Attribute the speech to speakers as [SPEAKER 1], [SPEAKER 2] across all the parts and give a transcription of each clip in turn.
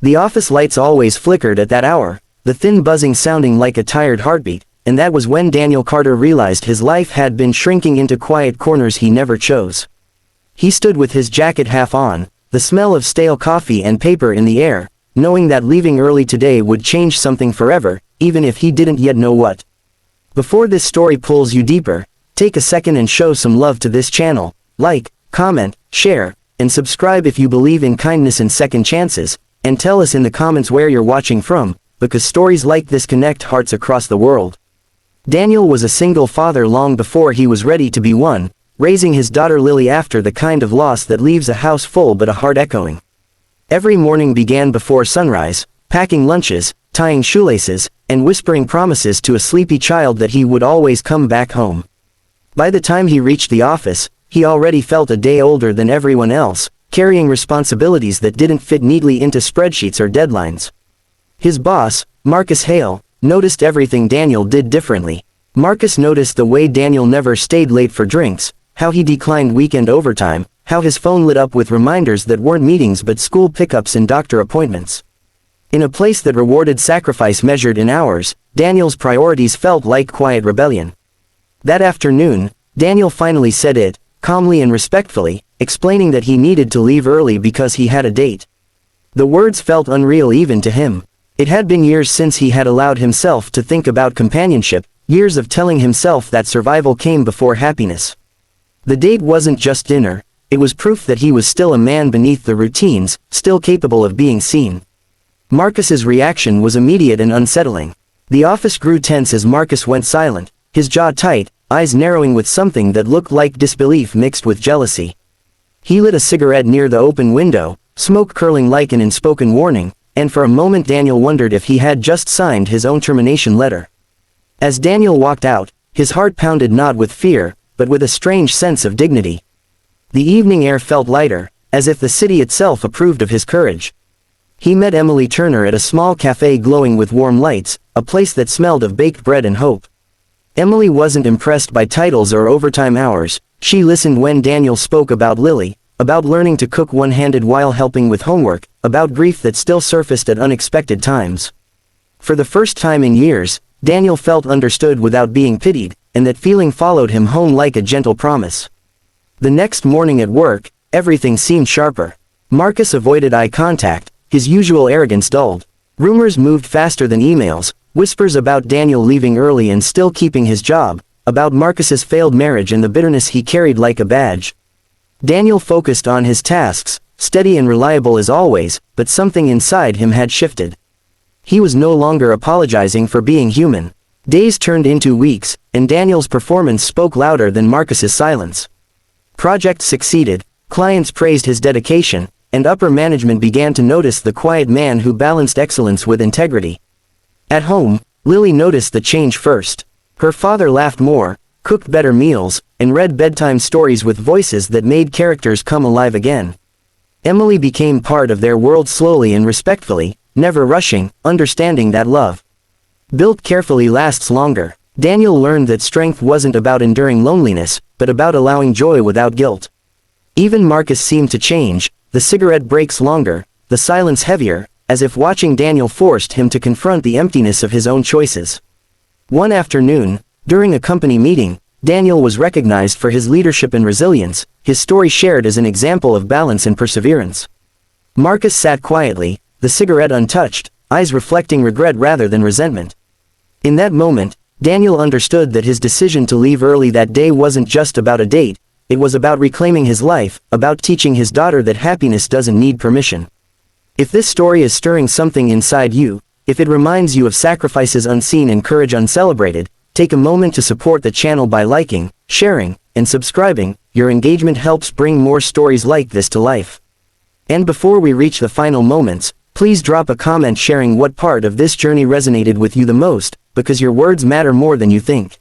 [SPEAKER 1] The office lights always flickered at that hour, the thin buzzing sounding like a tired heartbeat, and that was when Daniel Carter realized his life had been shrinking into quiet corners he never chose. He stood with his jacket half on, the smell of stale coffee and paper in the air, knowing that leaving early today would change something forever, even if he didn't yet know what. Before this story pulls you deeper, take a second and show some love to this channel. Like, comment, share, and subscribe if you believe in kindness and second chances, and tell us in the comments where you're watching from, because stories like this connect hearts across the world. Daniel was a single father long before he was ready to be one, raising his daughter Lily after the kind of loss that leaves a house full but a heart echoing. Every morning began before sunrise, packing lunches, tying shoelaces, and whispering promises to a sleepy child that he would always come back home. By the time he reached the office, he already felt a day older than everyone else, carrying responsibilities that didn't fit neatly into spreadsheets or deadlines. His boss, Marcus Hale, noticed everything Daniel did differently. Marcus noticed the way Daniel never stayed late for drinks, how he declined weekend overtime, how his phone lit up with reminders that weren't meetings but school pickups and doctor appointments. In a place that rewarded sacrifice measured in hours, Daniel's priorities felt like quiet rebellion. That afternoon, Daniel finally said it, calmly and respectfully, explaining that he needed to leave early because he had a date. The words felt unreal even to him. It had been years since he had allowed himself to think about companionship, years of telling himself that survival came before happiness. The date wasn't just dinner, it was proof that he was still a man beneath the routines, still capable of being seen. Marcus's reaction was immediate and unsettling. The office grew tense as Marcus went silent, his jaw tight, eyes narrowing with something that looked like disbelief mixed with jealousy. He lit a cigarette near the open window, smoke curling like an unspoken warning, and for a moment Daniel wondered if he had just signed his own termination letter. As Daniel walked out, his heart pounded not with fear, but with a strange sense of dignity. The evening air felt lighter, as if the city itself approved of his courage. He met Emily Turner at a small cafe glowing with warm lights, a place that smelled of baked bread and hope. Emily wasn't impressed by titles or overtime hours. She listened when Daniel spoke about Lily, about learning to cook one-handed while helping with homework, about grief that still surfaced at unexpected times. For the first time in years, Daniel felt understood without being pitied, and that feeling followed him home like a gentle promise. The next morning at work, everything seemed sharper. Marcus avoided eye contact, his usual arrogance dulled. Rumors moved faster than emails, whispers about Daniel leaving early and still keeping his job, about Marcus's failed marriage and the bitterness he carried like a badge. Daniel focused on his tasks, steady and reliable as always, but something inside him had shifted. He was no longer apologizing for being human. Days turned into weeks, and Daniel's performance spoke louder than Marcus's silence. Projects succeeded, clients praised his dedication, and upper management began to notice the quiet man who balanced excellence with integrity. At home, Lily noticed the change first. Her father laughed more, cooked better meals, and read bedtime stories with voices that made characters come alive again. Emily became part of their world slowly and respectfully, never rushing, understanding that love, built carefully, lasts longer. Daniel learned that strength wasn't about enduring loneliness, but about allowing joy without guilt. Even Marcus seemed to change, the cigarette breaks longer, the silence heavier, as if watching Daniel forced him to confront the emptiness of his own choices. One afternoon, during a company meeting, Daniel was recognized for his leadership and resilience, his story shared as an example of balance and perseverance. Marcus sat quietly, the cigarette untouched, eyes reflecting regret rather than resentment. In that moment, Daniel understood that his decision to leave early that day wasn't just about a date, it was about reclaiming his life, about teaching his daughter that happiness doesn't need permission. If this story is stirring something inside you, if it reminds you of sacrifices unseen and courage uncelebrated, take a moment to support the channel by liking, sharing, and subscribing. Your engagement helps bring more stories like this to life. And before we reach the final moments, please drop a comment sharing what part of this journey resonated with you the most, because your words matter more than you think.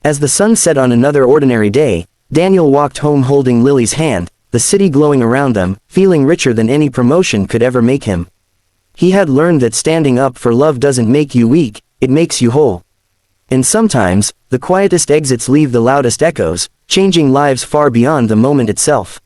[SPEAKER 1] As the sun set on another ordinary day, Daniel walked home holding Lily's hand, the city glowing around them, feeling richer than any promotion could ever make him. He had learned that standing up for love doesn't make you weak, it makes you whole. And sometimes, the quietest exits leave the loudest echoes, changing lives far beyond the moment itself.